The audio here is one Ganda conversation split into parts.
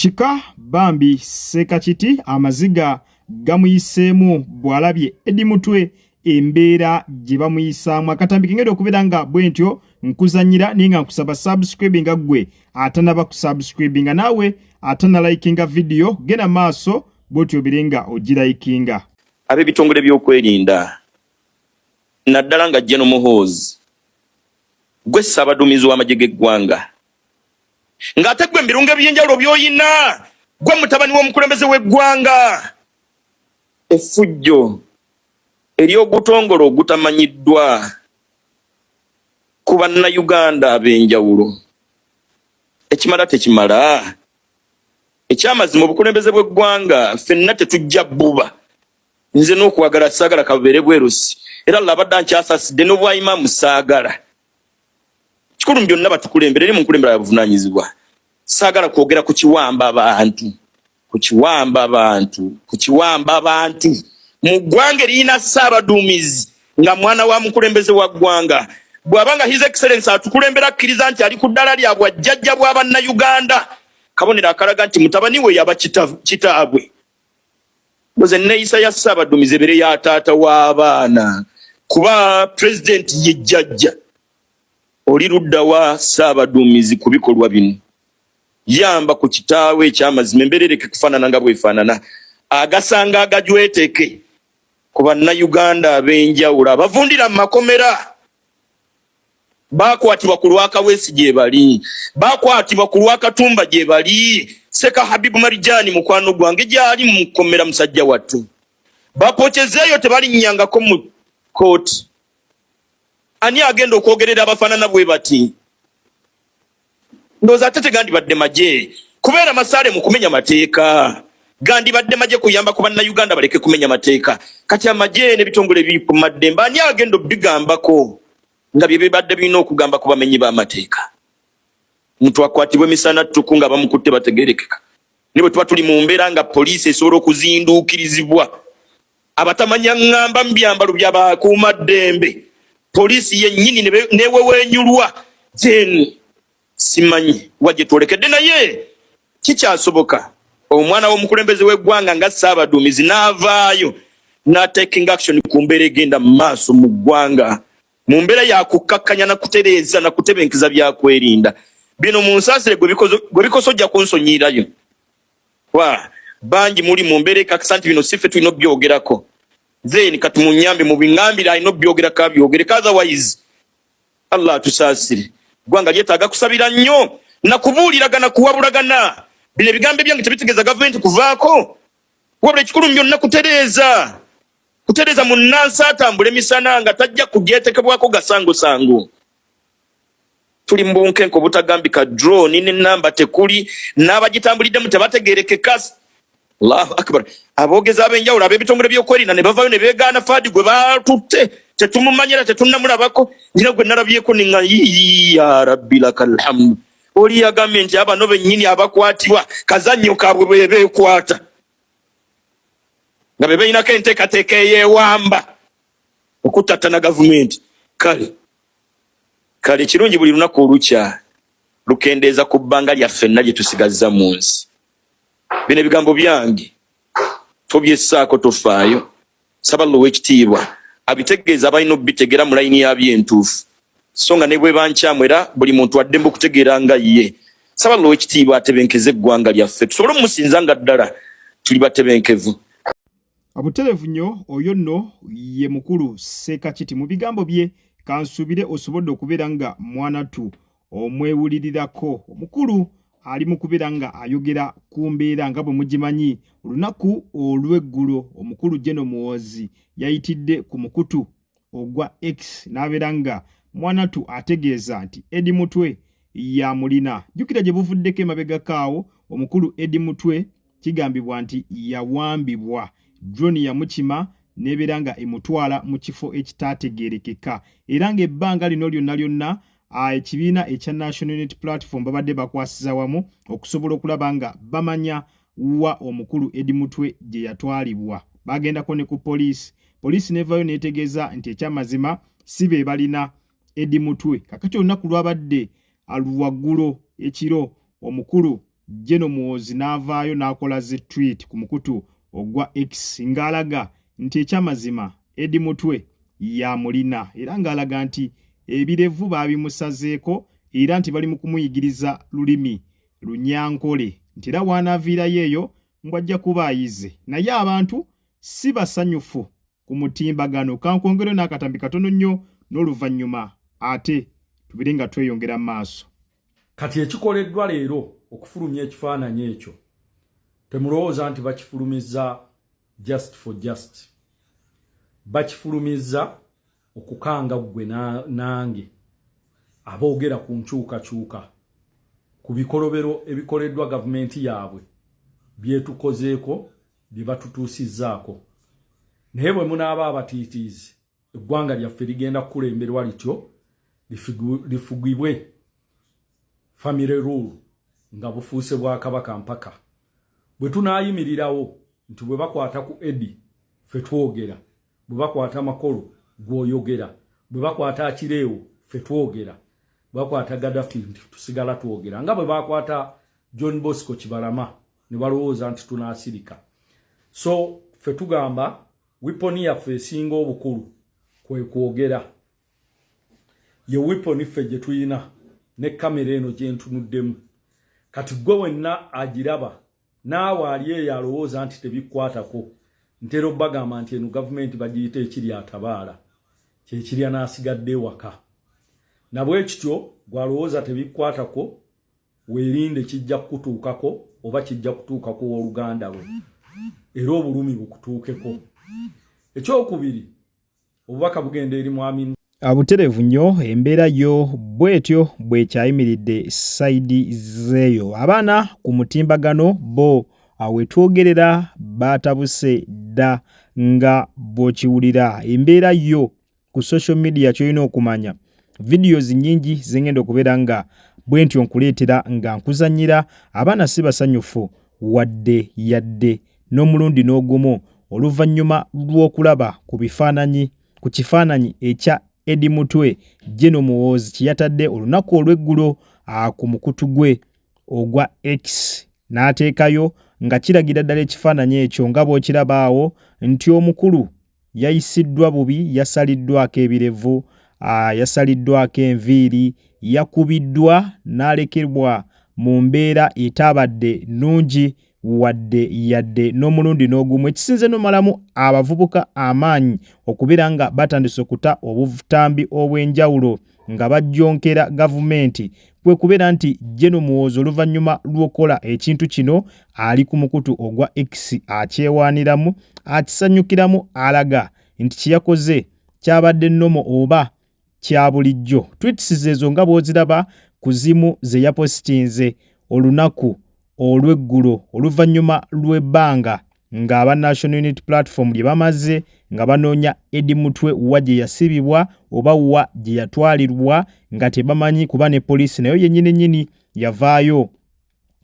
Chika Bambi Sekachiti amaziga gamuyiseemu bwalabye Eddie Mutwe embeera gye bamuyisaamu akatambi kengeri okubeera nga bwentyo nkuzanyira ninga nkusaba subscribinga gwe atanaba kusubscribinga naawe atanalikinga video gena maaso bwotyo birenga ogiraikinga ab'ebitongole by'okwerinda naddala nga General Muhoozi gwe Ssaabaduumizi w'amagye g'eggwanga ng'ate gwe mbirungo eby'enjawulo by'oyina gwe mutabani w'omukulembeze w'eggwanga effujjo ery'ogutongole ogutamanyiddwa ku bannayuganda ab'enjawulo ekimala tekimala ekyamazima obukulembeze bw'eggwanga ffenna tetujja bbuba nze n'okwagala saagala kabeere bwerusi era labadde nkyasasidde n'obwayimaamu saagala kikulu byonna batukulembera eri mu nkulembera ya buvunaanyizibwa saagala kwogera ku kiwamba abantu mu ggwanga eriyina Ssaabaduumizi nga mwana wa mukulembeze wa ggwanga bw'abanga His Excellency atukulembera akkiriza nti ali ku ddala lya bwajjajja bw'abannayuganda kabonero akalaga nti mutabani we yaba kitaabwe boze neeyisa ya Ssaabaduumizi ebere ya taata w'abaana kuba President ye jjajja oli ludda wa Ssaabaduumizi ku bikolwa bino yamba ku kitaawe ekyamazima emberereke kufaanana nga bwefaanana agasanga agajweteke ku bannayuganda ab'enjawulo abavundira mu makomera bakwatibwa ku Lwakaweesi gye bali bakwatibwa ku Lwakatumba gye bali Seka Habibu Marijani mukwano gwange gyali mu kkomera musajja wattu bapochezeeyo tebalinnyangako mu kooti ani agenda okwogerera abafaanana bwe bati ndowooza ate tegandibadde magye kubeera masaale mu kumenya mateeka gandibadde magye kuyamba ku bannayuganda baleke kumenya mateeka kati amagye n'ebitongole bikumaddembe ani agenda obigambako nga bye bibadde birina okugamba ku bamenyi b'amateeka omuntu akwatibwa emisana ttuku nga bamukutte bategerekeka ne bwe tuba tuli mu mbeera nga poliisi esobola okuzinduukirizibwa abatamanya ŋŋamba mu byambalo by'abakuumaddembe poliisi yennyini newewenyulwa then simanyi wajje twolekedde naye kikyasoboka omwana w'omukulembeze w'eggwanga nga Ssaabaduumizi n'avaayo n'ataking action ku mbeera egenda mu maaso mu ggwanga mu mbeera yakukkakkanya nakutereeza nakutebenkeza byakwerinda bino mu nsaasire gwe bikoso ojja kunsonyiirayo bangi muli mu mbeera ekakisa nti bino siffe tulina obyogerako then kati munyambe mu biŋŋambire alina obyogerako abyogereko otherwise Allah atusaasire ggwanga lyetaaga kusabira nnyo nakubuuliragana kuwabulagana bino ebigambo ebyange tebitegeeza gavumenti kuvaako wabula ekikulu byonna kutereeza munnansi atambula emisana nga tajja kugyetekebwako gasangosango tuli mu bunkenke obutagambika drone n'ennamba tekuli n'abagitambuliddemu tebategeerekeka Allahu akbar aboogezi ab'enjawulo ab'ebitongole by'okwerinda ne bavaayo ne beegaana Faadi gwe baatutte tetumumanyira tetunnamulabako nyina gwe nalabyeko ninga ya rabbi lakal hamdu oli yagambye nti abano bennyini abakwatibwa kazannyo kaabwe bwe beekwata nga be beyinako enteekateeka eyeewamba okuttattana gavumenti kale kirungi buli lunaku olukya lukendeeza ku bbanga lyaffenna lye tusigazza mu nsi bino ebigambo byange tobyessaako tofaayo saba Oweekitiibwa abitegeeza abalina obbitegera mu layini yabyo entuufu so nga ne bwe bankyamu era buli muntu addembe okutegeera nga ye saba Oweekitiibwa atebenkeze eggwanga lyaffe tusobole omusinza nga ddala tuli batebenkevu abuterevu nnyo oyo nno ye mukulu Sekachiti mu bigambo bye kansuubire osobodde okubeera nga mwanatu omwewulirirako omukulu ali mu kubeera nga ayogera ku mbeera nga bwe mugimanyi olunaku olw'eggulo omukulu General Muhoozi yayitidde ku mukutu ogwa X n'abeera nga mwanatu ategeeza nti Eddie Mutwe yamulina jjukira gye buvuddeko emabegakaawo omukulu Eddie Mutwe kigambibwa nti yawambibwa drone yamukima n'ebeera nga emutwala mu kifo ekitaategeerekeka era ng'ebbanga lino lyonna ekibiina ekya National Unity Platform babadde bakwasiza wamu okusobola okulaba nga bamanya wa omukulu Eddie Mutwe gye yatwalibwa bagendako ne ku poliisi nevaayo neetegeeza nti ekyamazima si be balina Eddie Mutwe kakati olunaku lwabadde aluwaggulo ekiro omukulu Jeno Muhoozi n'avaayo n'akola ze tweet ku mukutu ogwa X ng'alaga nti ekyamazima Eddie Mutwe yamulina era ng'alaga nti ebirevu baabimusazeeko era nti bali mu kumuyigiriza lulimi Lunyankole nti era w'anaaviirayo eyo mbw'ajja kuba ayize naye abantu si basanyufu ku mutimbagano. Kankwongere n'akatambi katono nnyo n'oluvannyuma ate tubire nga tweyongera mu maaso. Kati ekikoleddwa leero okufulumya ekifaananyi ekyo temulowooza nti bakifulumizza just for just. Bakifulumizza okukanga gwe nange aboogera ku nkyukakyuka ku bikolobero ebikoleddwa gavumenti yaabwe byetukozeeko bye batutuusizzaako. Naye bwe munaaba abatiitiizi eggwanga lyaffe ligenda kukulemberwa lityo lifugibwe family rule nga bufuuse bwa kabaka mpaka. Bwe tunaayimirirawo nti bwe bakwata ku Eddie ffe twogera, bwe bakwata Makolo gw'oyogera, bwe bakwata Akireewo ffe twogera, bwe bakwata Gaddafi nti tusigala twogera, nga bwe bakwata John Bosco Kibalama ne balowooza nti tunaasirika. So ffe tugamba wiponi yaffe esinga obukulu kwe kwogera. Ye wiponi ffe gye tuyina ne kamera eno gye ntunuddemu. Kati gwe wenna agiraba naawe ali eyo alowooza nti tebikwatako ntera obbagamba nti eno gavumenti bagiyita ekiri atabaala kyekiri anaasigadde ewaka. Nabwe kityo gwalowooza tebikwatako weerinde kijja kutuukako oba kijja kutuukako w'oluganda lwe era obulumi bukutuukeko. Ekyokubiri obubaka bugenda eri mwami Abuterevu nnyo embeera yo bwetyo bwekyayimiridde saidi zeeyo. Abaana ku mutimbagano bo awetwogerera batabuse dda nga bw'okiwulira. Embeera yo ku social media kyolina okumanya videos nyingi zengenda okubeera nga bwentyo nkuleetera nga nkuzanyira. Abaana si basanyufu wadde yadde n'omulundi n'ogumu oluvannyuma lw'okulaba ku kifaananyi ekya Eddie Mutwe Jeno Muhoozi kiyatadde olunaku olw'eggulo ku mukutu gwe ogwa X n'ateekayo nga kiragira ddala ekifaananyi ekyo nga bw'okiraba awo nti omukulu yayisiddwa bubi, yasaliddwako ebirevu, yasaliddwako enviiri, yakubiddwa n'alekebwa mu mbeera etabadde nnungi wadde yadde n'omulundi n'ogumu. Ekisinze n'omalamu abavubuka amaanyi okubeera nga batandise okuta obutambi obw'enjawulo nga bajjonkera gavumenti kwe kubeera nti Jeno Muhoozi oluvannyuma lw'okola ekintu kino ali ku mukutu ogwa X akyewaaniramu, akisanyukiramu, alaga nti kyeyakoze kyabadde nnomo oba kya bulijjo. Tweets ezo nga bw'oziraba ku zimu ze yapositinze olunaku olw'eggulo oluvannyuma lw'ebbanga ng'aba National Unity Platform lye bamaze nga banoonya Eddie Mutwe wa gye yasibibwa oba wa gye yatwalirwa nga tebamanyi kuba ne poliisi nayo yennyini yavaayo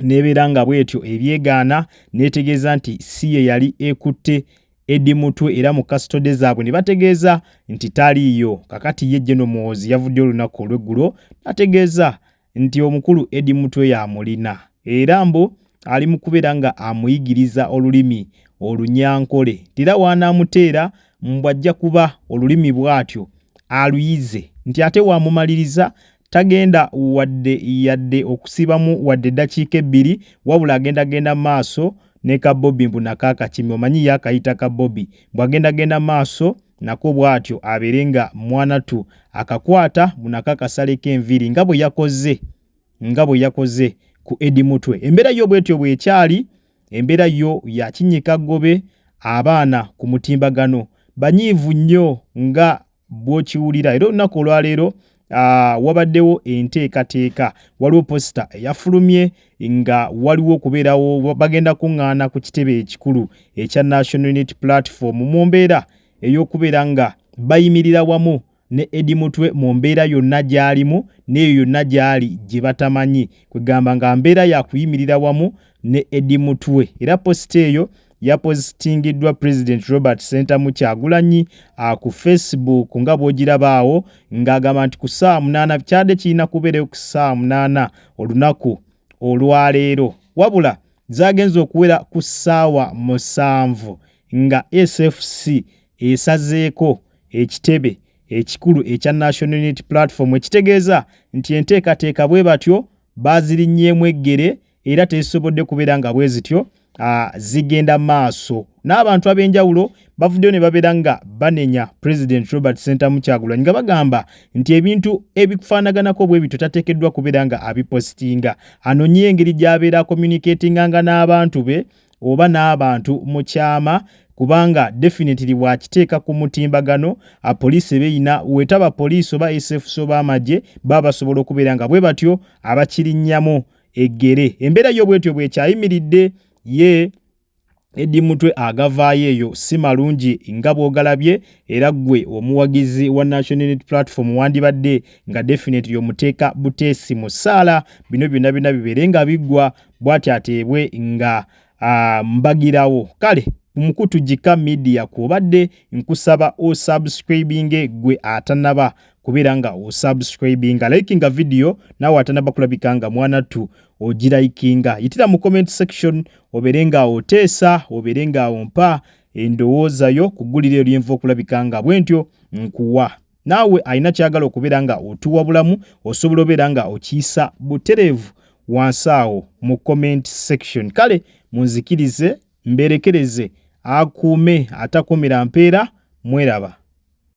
n'ebeera nga bwetyo ebyegaana n'etegeeza nti si ye yali ekutte Eddie Mutwe era mu kasitode zaabwe ne bategeeza nti taliiyo. Kakati ye Jeno Muhoozi yavudde olunaku olw'eggulo ategeeza nti omukulu Eddie Mutwe yamulina era mbu ali mu kubeera nga amuyigiriza olulimi Olunyankole. Tira waanaamuteera mbw'ajja kuba olulimi bw'atyo aluyize nti ate waamumaliriza tagenda wadde yadde okusibamu wadde eddakiika ebbiri wabula agendagenda maaso ne Kabobbi mbu nakaakakimi omanyi yakayita Kabobbi bw'agendagenda maaso nako bw'atyo abeere nga mwanatu akakwata bunakakasaleko enviiri nga bwe yakoze ku Eddie Mutwe. Embeera yo bwetyo bwekyali, embeera yo yakinyika gobe. Abaana ku mutimbagano banyiivu nnyo nga bw'okiwulira era olunaku olwaleero wabaddewo enteekateeka, waliwo posita eyafulumye nga waliwo okubeerawo bagenda kuŋŋaana ku kitebe ekikulu ekya National Unity Platform mu mbeera ey'okubeera nga bayimirira wamu ne Eddie Mutwe mu mbeera yonna gy'alimu n'eyo yonna gy'ali gye batamanyi kwegamba nga mbeera yakuyimirira wamu ne Eddie Mutwe. Era posita eyo yapositingiddwa President Robert Ssentamu Kyagulanyi ku Facebook nga bw'ogiraba awo ng'agamba nti ku ssaawa 8 kyadde kirina kubeerayo ku ssaawa 8 olunaku olwaleero wabula zagenze okuwera ku ssaawa 7 nga SFC esazeeko ekitebe ekikulu ekya National Unity Platform ekitegeeza nti enteekateeka bwe batyo baazirinnyeemu eggere era tezisobodde kubeera nga bwe zityo zigenda maaso. N'abantu ab'enjawulo bavuddeyo ne babeera nga banenya President Robert Sentamu Kyagulanyi nga bagamba nti ebintu ebikufaanaganako bwe bityo tateekeddwa kubeera nga abipositinga, anonye engeri gy'abeera communicatinganga n'abantu be oba n'abantu mu kyama, kubanga definitely wakiteeka ku mutimbagano poliisi beeyina wetaba poliisi oba SFC oba amagye baba basobola okubeera nga bwe batyo abakirinnyamu eggere. Embeera y'obwetyo bwekyayimiridde ye Eddie Mutwe agavaayo eyo si malungi nga bw'ogalabye, era ggwe omuwagizi wa National Unity Platform wandibadde nga definitely omuteeka buteesi mu ssaala bino byonna bibeere nga biggwa bw'ati ateebwe nga mbagirawo. Kale Mukutu Jika Media kw'obadde nkusaba osubscribinge gwe atanaba kubeera nga osubscribinga, likinga video nawe atanaba kulabika nga mwanattu ogiraikinga. Yitira mu comment section obeere nga oteesa obeere nga ompa endowooza yo kugulira ebyenva okulabika nga bwentyo nkuwa. Naawe alina kyagala okubeera nga otuwa bulamu osobola obeera nga okiyisa butereevu wansi awo mu comment section. Kale munzikirize mberekereze akuume atakumira mpeera. Mweraba.